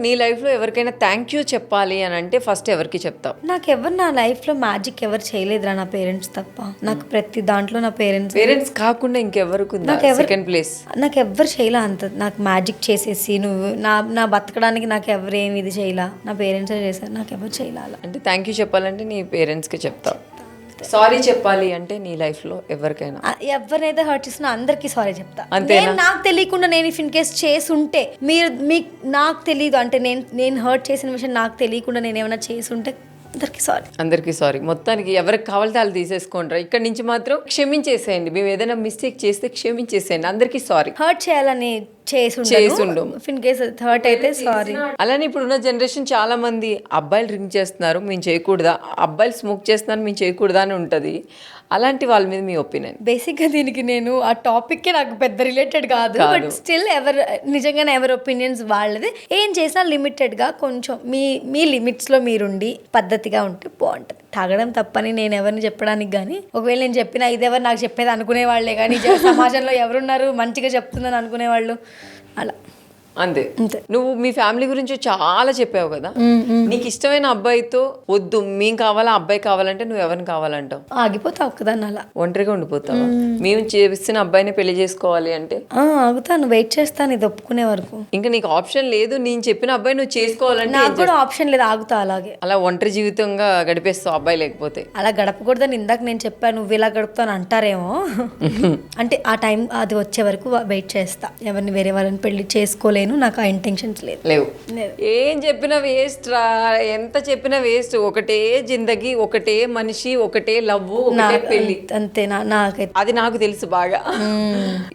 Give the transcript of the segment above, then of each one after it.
నీ లైఫ్లో ఎవరికైనా థ్యాంక్ యూ చెప్పాలి అని అంటే ఫస్ట్ ఎవరికి చెప్తావు? నాకు ఎవరు నా లైఫ్లో మ్యాజిక్ ఎవరు చేయలేదురా, నా పేరెంట్స్ తప్ప. నాకు ప్రతి దాంట్లో నా పేరెంట్స్ కాకుండా ఇంకెవరికి ఉందా సెకండ్ ప్లేస్? నాకు ఎవరు చేయలే అంత, నాకు మ్యాజిక్ చేసేసి నువ్వు నా బతకడానికి నాకు ఎవరు ఏమి ఇది చేయలా, నా పేరెంట్సే చేశారు, నాకు ఎవరు చేయలే. అంటే థ్యాంక్ యూ చెప్పాలంటే నీ పేరెంట్స్కి చెప్తావు. సారీ చెప్పాలి అంటే నీ లైఫ్లో ఎవరికైనా ఎవరినైతే హర్ట్ చేసినా అందరికీ సారీ చెప్తా. అంతేనా? నాకు తెలియకుండా నేను ఇఫ్ ఇన్ కేస్ చేసుంటే మీకు నాకు తెలియదు అంటే నేను హర్ట్ చేసిన విషయం నాకు తెలియకుండా నేను ఏమైనా చేసుంటే అందరికీ సారీ. మొత్తానికి ఎవరికి కావాలితే వాళ్ళు తీసేసుకుంటారు. ఇక్కడ నుంచి మాత్రం క్షమించేసేయండి. మేము ఏదైనా మిస్టేక్ చేస్తే క్షమించేసేయండి. అందరికీ సారీ. హర్ట్ చేయాలని హర్ట్ అయితే సారీ. అలానే ఇప్పుడున్న జనరేషన్ చాలా మంది అబ్బాయిలు డ్రింక్ చేస్తున్నారు మేము చేయకూడదా, అబ్బాయిలు స్మోక్ చేస్తున్నారు మేము చేయకూడదా అని ఉంటుంది. అలాంటి వాళ్ళ మీద మీ ఒపీనియన్? బేసిక్గా దీనికి నేను ఆ టాపిక్కే నాకు పెద్ద రిలేటెడ్ కాదు, బట్ స్టిల్ నిజంగానే ఎవరి ఒపీనియన్స్ వాళ్ళది. ఏం చేసినా లిమిటెడ్గా కొంచెం మీ లిమిట్స్లో మీరుండి పద్ధతిగా ఉంటే బాగుంటుంది. తాగడం తప్పని నేను ఎవరిని చెప్పడానికి కానీ, ఒకవేళ నేను చెప్పినా ఇదెవరు నాకు చెప్పేది అనుకునే వాళ్ళే కానీ సమాజంలో ఎవరున్నారు మంచిగా చెప్తుందని అనుకునేవాళ్ళు, అలా అంతే. నువ్వు మీ ఫ్యామిలీ గురించి చాలా చెప్పావు కదా, నీకు ఇష్టమైన అబ్బాయితో వద్దు మేము కావాలా అబ్బాయి కావాలంటే నువ్వు ఎవరిని కావాలంటావు? ఆగిపోతావు ఒక్కదాన్ని, అలా ఒంటరిగా ఉండిపోతావు. మేము చేసిన అబ్బాయిని పెళ్లి చేసుకోవాలి అంటే ఆగుతాను, వెయిట్ చేస్తాను ఇది ఒప్పుకునే వరకు. ఇంకా నీకు ఆప్షన్ లేదు, నేను చెప్పిన అబ్బాయి నువ్వు చేసుకోవాలంటే నాకు కూడా ఆప్షన్ లేదు, ఆగుతా అలాగే. అలా ఒంటరి జీవితంగా గడిపేస్తావు అబ్బాయి లేకపోతే. అలా గడపకూడదని ఇందాక నేను చెప్పాను, నువ్వు ఇలా గడుపుతాను అంటారేమో అంటే ఆ టైం అది వచ్చే వరకు వెయిట్ చేస్తా. ఎవరిని వేరే వాళ్ళని పెళ్లి చేసుకోలేదు, నాకు ఆ ఇంటెన్షన్స్ లేవు. ఏం చెప్పినా వేస్ట్ రా, ఎంత చెప్పినా వేస్ట్. ఒకటే జిందగీ, ఒకటే మనిషి, ఒకటే లవ్, ఒకటే పెళ్లి, అంతే. నాకైతే అది నాకు తెలుసు బాగా.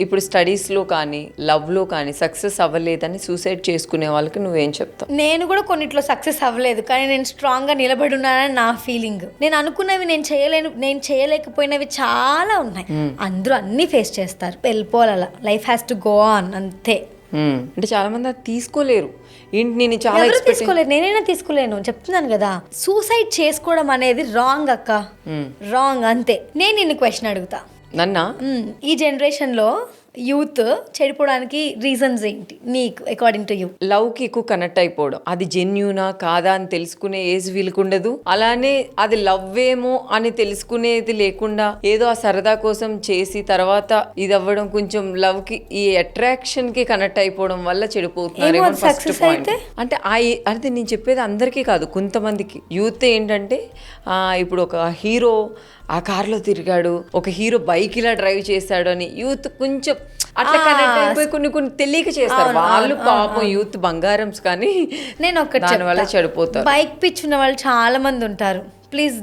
ఇప్పుడు స్టడీస్ లో కానీ లవ్ లో కానీ సక్సెస్ అవ్వలేదని సూసైడ్ చేసుకునే వాళ్ళకి నువ్వేం చెప్తావు? నేను కూడా కొన్నిట్లో సక్సెస్ అవ్వలేదు, కానీ నేను స్ట్రాంగ్ గా నిలబడి ఉన్నానని నా ఫీలింగ్. నేను అనుకున్నవి నేను చేయలేకపోయినవి చాలా ఉన్నాయి. అందరూ అన్ని ఫేస్ చేస్తారు, వెళ్ళిపోవాలి, అలా life has to go on, అంతే. అంటే చాలా మంది అది తీసుకోలేరు. నేను చాలా తీసుకోలేరు, నేనైనా తీసుకోలేను. చెప్తున్నాను కదా, సూసైడ్ చేసుకోవడం అనేది రాంగ్ అక్క, రాంగ్, అంతే. నేను నిన్ను క్వశ్చన్ అడుగుతా, నన్నా ఈ జనరేషన్ లో యూత్ చెడిపోవడానికి రీజన్స్ ఏంటి నీకు అకార్డింగ్ టు యూ? లవ్ కి ఎక్కువ కనెక్ట్ అయిపోవడం, అది జెన్యూనా కాదా అని తెలుసుకునే ఏజ్ వీళ్ళకు ఉండదు. అలానే అది లవ్ ఏమో అని తెలుసుకునేది లేకుండా ఏదో ఆ సరదా కోసం చేసి తర్వాత ఇది అవ్వడం, కొంచెం లవ్ కి ఈ అట్రాక్షన్ కి కనెక్ట్ అయిపోవడం వల్ల చెడిపోతున్నారు. ఫస్ట్ పాయింట్ అంటే అంటే నేను చెప్పేది అందరికీ కాదు, కొంతమందికి. యూత్ ఏంటంటే ఇప్పుడు ఒక హీరో ఆ కార్లో తిరిగాడు, ఒక హీరో బైక్ ఇలా డ్రైవ్ చేశాడు అని యూత్ కొంచెం అట్లా కనెక్ట్ అయిపోయి కొన్ని తెలియక చేస్తారు. వాళ్ళు పాపం యూత్ బంగారమ్స్, కానీ నేను ఒకటి దానివల్ల చెడిపోతారు. బైక్ పిచ్ ఉన్న వాళ్ళు చాలా మంది ఉంటారు. ప్లీజ్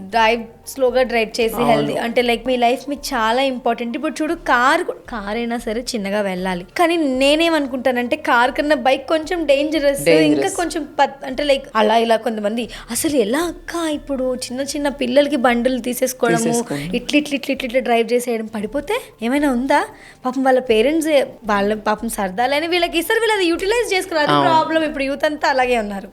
స్లోగా డ్రైవ్ చేసి హెల్దీ, అంటే లైక్ మీ లైఫ్ మీకు చాలా ఇంపార్టెంట్. ఇప్పుడు చూడు, కార్ అయినా సరే చిన్నగా వెళ్ళాలి, కానీ నేనేమనుకుంటానంటే కార్ కన్నా బైక్ కొంచెం డేంజరస్, ఇంకా కొంచెం అంటే లైక్ అలా ఇలా కొంతమంది అసలు ఎలా అక్క ఇప్పుడు చిన్న పిల్లలకి బండులు తీసేసుకోవడము, ఇట్లా డ్రైవ్ చేసేయడం, పడిపోతే ఏమైనా ఉందా? పాపం వాళ్ళ పేరెంట్స్ వాళ్ళ పాపం సరదాలని వీళ్ళకి ఇస్తారు, వీళ్ళు అది యూటిలైజ్ చేసుకున్నారు. ప్రాబ్లం ఇప్పుడు యూత్ అంతా అలాగే ఉన్నారు.